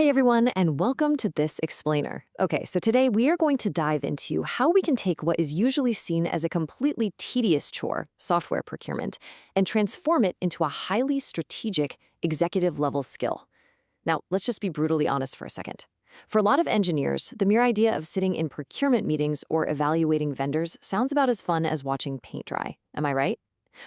Hey everyone, and welcome to This Explainer. Okay, so today we are going to dive into how we can take what is usually seen as a completely tedious chore, software procurement, and transform it into a highly strategic, executive-level skill. Now, let's just be brutally honest for a second. For a lot of engineers, the mere idea of sitting in procurement meetings or evaluating vendors sounds about as fun as watching paint dry. Am I right?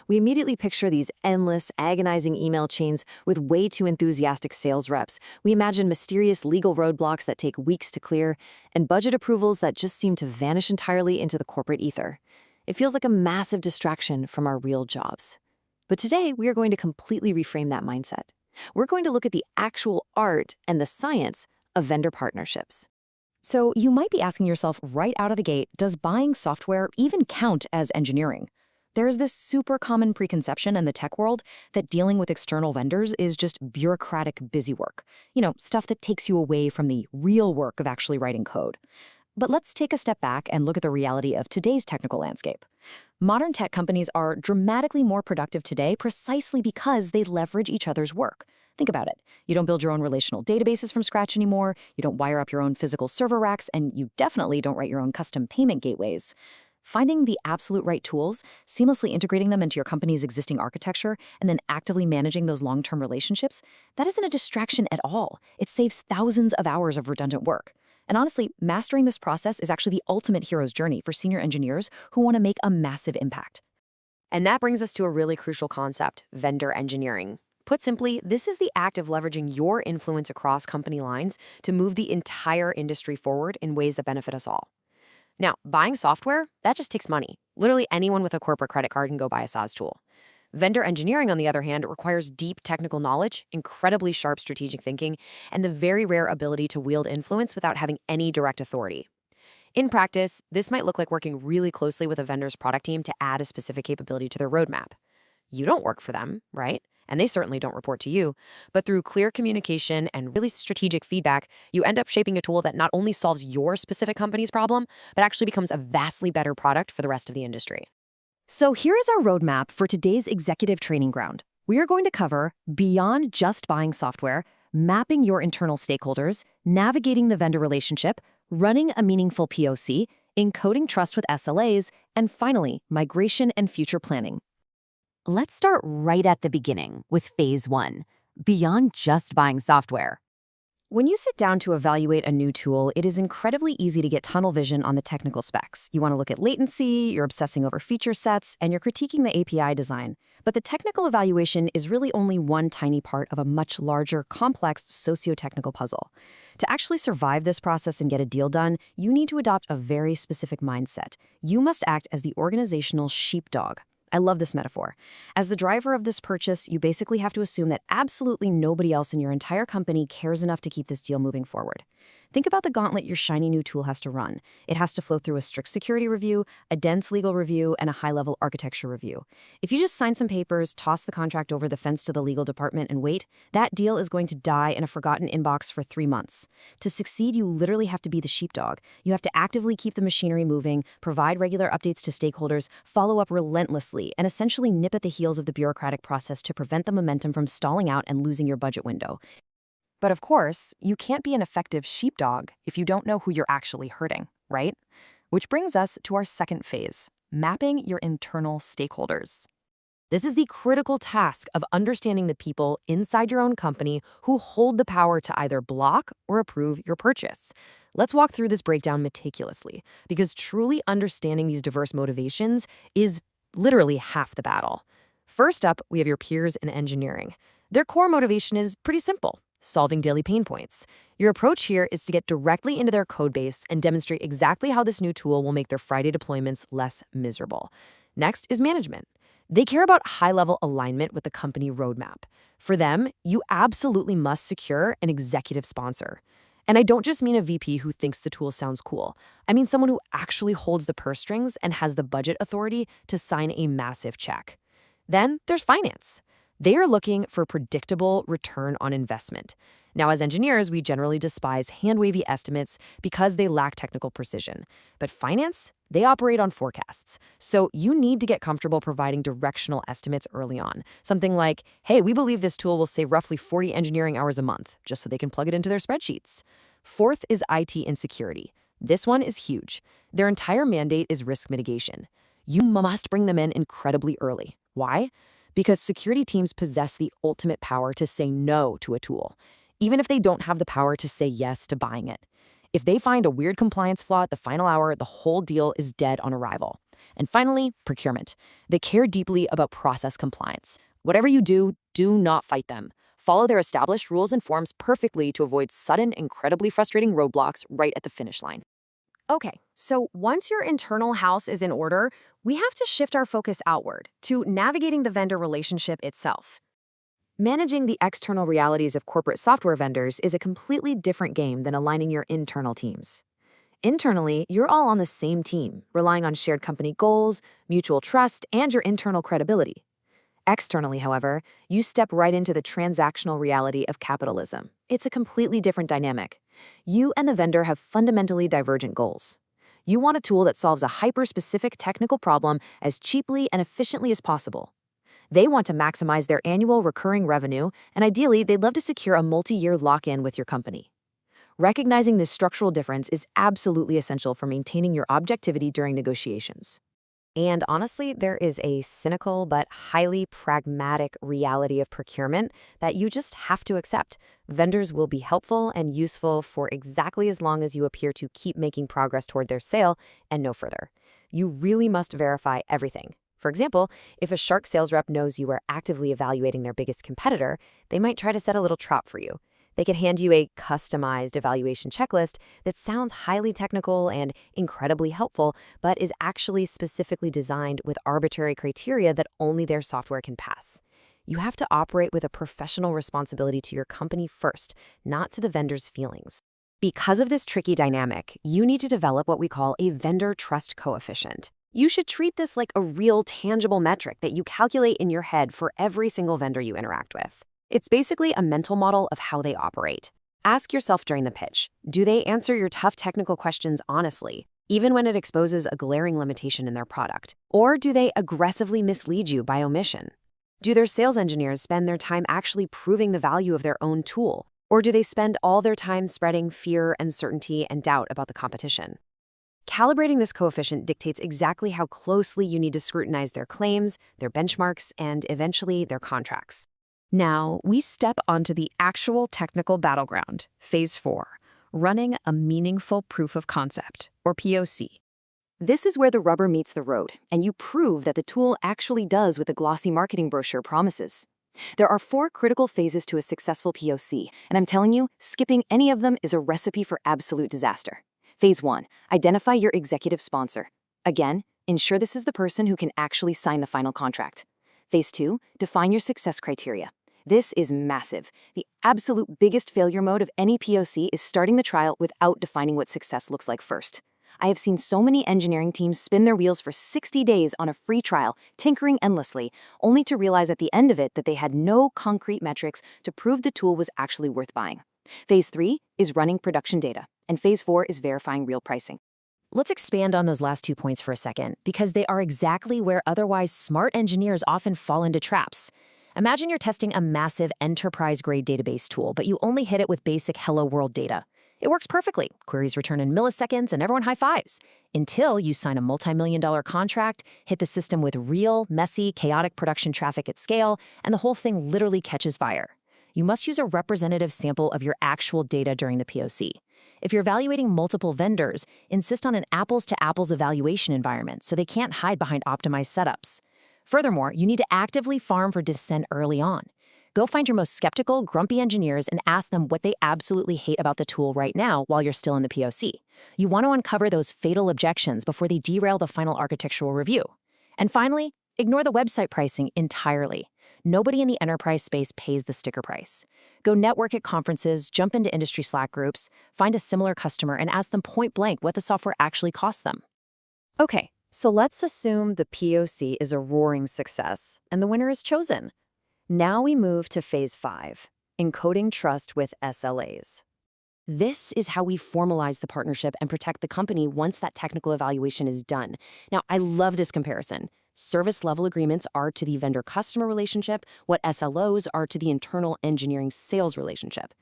We immediately picture these endless, agonizing email chains with way too enthusiastic sales reps. We imagine mysterious legal roadblocks that take weeks to clear, and budget approvals that just seem to vanish entirely into the corporate ether. It feels like a massive distraction from our real jobs. But today, we are going to completely reframe that mindset. We're going to look at the actual art and the science of vendor partnerships. So you might be asking yourself right out of the gate, does buying software even count as engineering? There's this super common preconception in the tech world that dealing with external vendors is just bureaucratic busy work. Stuff that takes you away from the real work of actually writing code. But let's take a step back and look at the reality of today's technical landscape. Modern tech companies are dramatically more productive today precisely because they leverage each other's work. Think about it. You don't build your own relational databases from scratch anymore, you don't wire up your own physical server racks, and you definitely don't write your own custom payment gateways. Finding the absolute right tools, seamlessly integrating them into your company's existing architecture, and then actively managing those long-term relationships, that isn't a distraction at all. It saves thousands of hours of redundant work. And honestly, mastering this process is actually the ultimate hero's journey for senior engineers who want to make a massive impact. And that brings us to a really crucial concept, vendor engineering. Put simply, this is the act of leveraging your influence across company lines to move the entire industry forward in ways that benefit us all. Now, buying software, that just takes money. Literally anyone with a corporate credit card can go buy a SaaS tool. Vendor engineering, on the other hand, requires deep technical knowledge, incredibly sharp strategic thinking, and the very rare ability to wield influence without having any direct authority. In practice, this might look like working really closely with a vendor's product team to add a specific capability to their roadmap. You don't work for them, right? And they certainly don't report to you. But through clear communication and really strategic feedback, you end up shaping a tool that not only solves your specific company's problem, but actually becomes a vastly better product for the rest of the industry. So here is our roadmap for today's executive training ground. We are going to cover beyond just buying software, mapping your internal stakeholders, navigating the vendor relationship, running a meaningful POC, encoding trust with SLAs, and finally, migration and future planning. Let's start right at the beginning with phase 1, beyond just buying software. When you sit down to evaluate a new tool, it is incredibly easy to get tunnel vision on the technical specs. You want to look at latency, you're obsessing over feature sets, and you're critiquing the API design. But the technical evaluation is really only one tiny part of a much larger, complex socio-technical puzzle. To actually survive this process and get a deal done, you need to adopt a very specific mindset. You must act as the organizational sheepdog. I love this metaphor. As the driver of this purchase, you basically have to assume that absolutely nobody else in your entire company cares enough to keep this deal moving forward. Think about the gauntlet your shiny new tool has to run. It has to flow through a strict security review, a dense legal review, and a high-level architecture review. If you just sign some papers, toss the contract over the fence to the legal department, and wait, that deal is going to die in a forgotten inbox for 3 months. To succeed, you literally have to be the sheepdog. You have to actively keep the machinery moving, provide regular updates to stakeholders, follow up relentlessly, and essentially nip at the heels of the bureaucratic process to prevent the momentum from stalling out and losing your budget window. But of course, you can't be an effective sheepdog if you don't know who you're actually hurting, right? Which brings us to our second phase, mapping your internal stakeholders. This is the critical task of understanding the people inside your own company who hold the power to either block or approve your purchase. Let's walk through this breakdown meticulously, because truly understanding these diverse motivations is literally half the battle. First up, we have your peers in engineering. Their core motivation is pretty simple: solving daily pain points. Your approach here is to get directly into their code base and demonstrate exactly how this new tool will make their Friday deployments less miserable. Next is management. They care about high-level alignment with the company roadmap. For them, you absolutely must secure an executive sponsor. And I don't just mean a VP who thinks the tool sounds cool. I mean someone who actually holds the purse strings and has the budget authority to sign a massive check. Then there's finance. They are looking for predictable return on investment. Now, as engineers, we generally despise hand-wavy estimates because they lack technical precision. But finance, they operate on forecasts. So you need to get comfortable providing directional estimates early on. Something like, hey, we believe this tool will save roughly 40 engineering hours a month, just so they can plug it into their spreadsheets. Fourth is IT insecurity. This one is huge. Their entire mandate is risk mitigation. You must bring them in incredibly early. Why? Because security teams possess the ultimate power to say no to a tool, even if they don't have the power to say yes to buying it. If they find a weird compliance flaw at the final hour, the whole deal is dead on arrival. And finally, procurement. They care deeply about process compliance. Whatever you do, do not fight them. Follow their established rules and forms perfectly to avoid sudden, incredibly frustrating roadblocks right at the finish line. Okay, so once your internal house is in order, we have to shift our focus outward to navigating the vendor relationship itself. Managing the external realities of corporate software vendors is a completely different game than aligning your internal teams. Internally, you're all on the same team, relying on shared company goals, mutual trust, and your internal credibility. Externally, however, you step right into the transactional reality of capitalism. It's a completely different dynamic. You and the vendor have fundamentally divergent goals. You want a tool that solves a hyper-specific technical problem as cheaply and efficiently as possible. They want to maximize their annual recurring revenue, and ideally, they'd love to secure a multi-year lock-in with your company. Recognizing this structural difference is absolutely essential for maintaining your objectivity during negotiations. And honestly, there is a cynical but highly pragmatic reality of procurement that you just have to accept. Vendors will be helpful and useful for exactly as long as you appear to keep making progress toward their sale and no further. You really must verify everything. For example, if a shark sales rep knows you are actively evaluating their biggest competitor, they might try to set a little trap for you. They could hand you a customized evaluation checklist that sounds highly technical and incredibly helpful, but is actually specifically designed with arbitrary criteria that only their software can pass. You have to operate with a professional responsibility to your company first, not to the vendor's feelings. Because of this tricky dynamic, you need to develop what we call a vendor trust coefficient. You should treat this like a real, tangible metric that you calculate in your head for every single vendor you interact with. It's basically a mental model of how they operate. Ask yourself during the pitch, do they answer your tough technical questions honestly, even when it exposes a glaring limitation in their product? Or do they aggressively mislead you by omission? Do their sales engineers spend their time actually proving the value of their own tool? Or do they spend all their time spreading fear, uncertainty, and doubt about the competition? Calibrating this coefficient dictates exactly how closely you need to scrutinize their claims, their benchmarks, and eventually their contracts. Now, we step onto the actual technical battleground, Phase 4, running a meaningful proof of concept, or POC. This is where the rubber meets the road, and you prove that the tool actually does what the glossy marketing brochure promises. There are 4 critical phases to a successful POC, and I'm telling you, skipping any of them is a recipe for absolute disaster. Phase 1, identify your executive sponsor. Again, ensure this is the person who can actually sign the final contract. Phase 2, define your success criteria. This is massive. The absolute biggest failure mode of any POC is starting the trial without defining what success looks like first. I have seen so many engineering teams spin their wheels for 60 days on a free trial, tinkering endlessly, only to realize at the end of it that they had no concrete metrics to prove the tool was actually worth buying. Phase 3 is running production data, and Phase 4 is verifying real pricing. Let's expand on those last 2 points for a second, because they are exactly where otherwise smart engineers often fall into traps. Imagine you're testing a massive enterprise-grade database tool, but you only hit it with basic Hello World data. It works perfectly. Queries return in milliseconds, and everyone high-fives. Until you sign a multi-million-dollar contract, hit the system with real, messy, chaotic production traffic at scale, and the whole thing literally catches fire. You must use a representative sample of your actual data during the POC. If you're evaluating multiple vendors, insist on an apples-to-apples evaluation environment so they can't hide behind optimized setups. Furthermore, you need to actively farm for dissent early on. Go find your most skeptical, grumpy engineers and ask them what they absolutely hate about the tool right now while you're still in the POC. You want to uncover those fatal objections before they derail the final architectural review. And finally, ignore the website pricing entirely. Nobody in the enterprise space pays the sticker price. Go network at conferences, jump into industry Slack groups, find a similar customer, and ask them point blank what the software actually cost them. Okay, so let's assume the POC is a roaring success, and the winner is chosen. Now we move to Phase 5, Encoding trust with SLAs. This is how we formalize the partnership and protect the company once that technical evaluation is done. Now, I love this comparison. Service level agreements are to the vendor-customer relationship what SLOs are to the internal engineering sales relationship.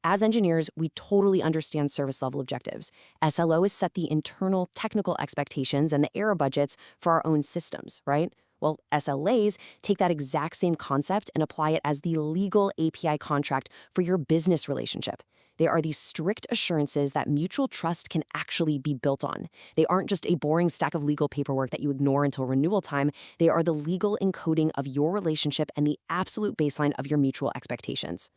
As engineers, we totally understand service level objectives. SLOs set the internal technical expectations and the error budgets for our own systems, right? Well, SLAs take that exact same concept and apply it as the legal API contract for your business relationship. They are these strict assurances that mutual trust can actually be built on. They aren't just a boring stack of legal paperwork that you ignore until renewal time. They are the legal encoding of your relationship and the absolute baseline of your mutual expectations.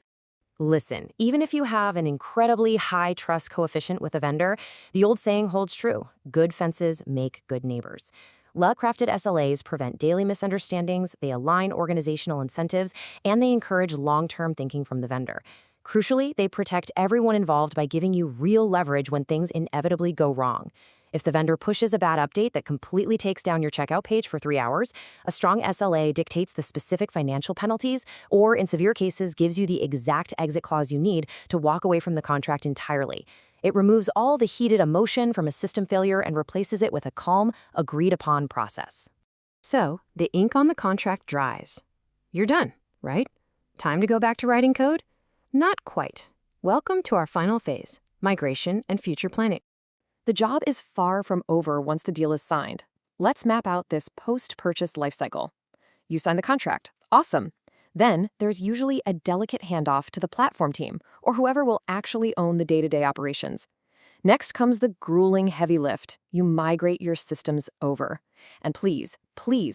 Listen, even if you have an incredibly high trust coefficient with a vendor, the old saying holds true: good fences make good neighbors. Well-crafted SLAs prevent daily misunderstandings, they align organizational incentives, and they encourage long-term thinking from the vendor. Crucially, they protect everyone involved by giving you real leverage when things inevitably go wrong. If the vendor pushes a bad update that completely takes down your checkout page for 3 hours, a strong SLA dictates the specific financial penalties, or in severe cases gives you the exact exit clause you need to walk away from the contract entirely. It removes all the heated emotion from a system failure and replaces it with a calm, agreed-upon process. So, the ink on the contract dries. You're done, right? Time to go back to writing code? Not quite. Welcome to our final phase, migration and future planning. The job is far from over once the deal is signed. Let's map out this post-purchase lifecycle. You sign the contract. Awesome. Then there's usually a delicate handoff to the platform team or whoever will actually own the day-to-day operations. Next comes the grueling heavy lift. You migrate your systems over. And please,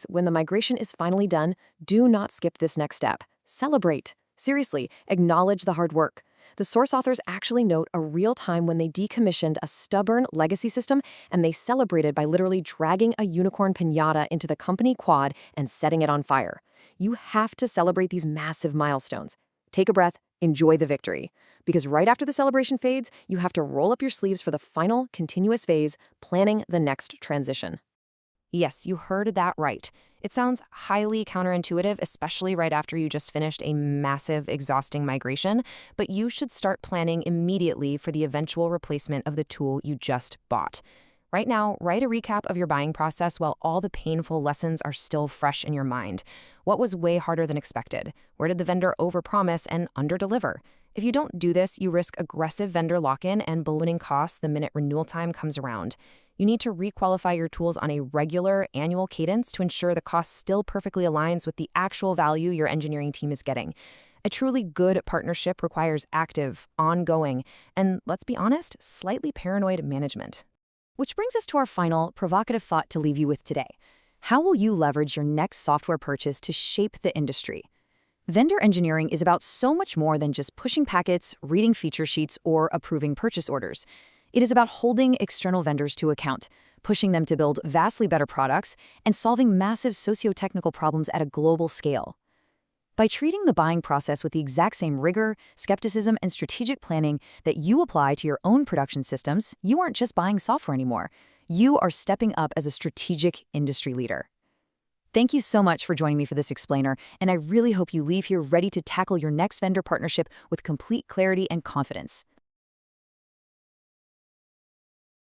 when the migration is finally done, do not skip this next step. Celebrate. Seriously, acknowledge the hard work. The source authors actually note a real time when they decommissioned a stubborn legacy system and they celebrated by literally dragging a unicorn piñata into the company quad and setting it on fire. You have to celebrate these massive milestones. Take a breath, enjoy the victory. Because right after the celebration fades, you have to roll up your sleeves for the final, continuous phase, planning the next transition. Yes, you heard that right. It sounds highly counterintuitive, especially right after you just finished a massive, exhausting migration, but you should start planning immediately for the eventual replacement of the tool you just bought. Right now, write a recap of your buying process while all the painful lessons are still fresh in your mind. What was way harder than expected? Where did the vendor overpromise and underdeliver? If you don't do this, you risk aggressive vendor lock-in and ballooning costs the minute renewal time comes around. You need to requalify your tools on a regular, annual cadence to ensure the cost still perfectly aligns with the actual value your engineering team is getting. A truly good partnership requires active, ongoing, and let's be honest, slightly paranoid management. Which brings us to our final, provocative thought to leave you with today. How will you leverage your next software purchase to shape the industry? Vendor engineering is about so much more than just pushing packets, reading feature sheets, or approving purchase orders. It is about holding external vendors to account, pushing them to build vastly better products, and solving massive socio-technical problems at a global scale. By treating the buying process with the exact same rigor, skepticism, and strategic planning that you apply to your own production systems, you aren't just buying software anymore. You are stepping up as a strategic industry leader. Thank you so much for joining me for this explainer, and I really hope you leave here ready to tackle your next vendor partnership with complete clarity and confidence.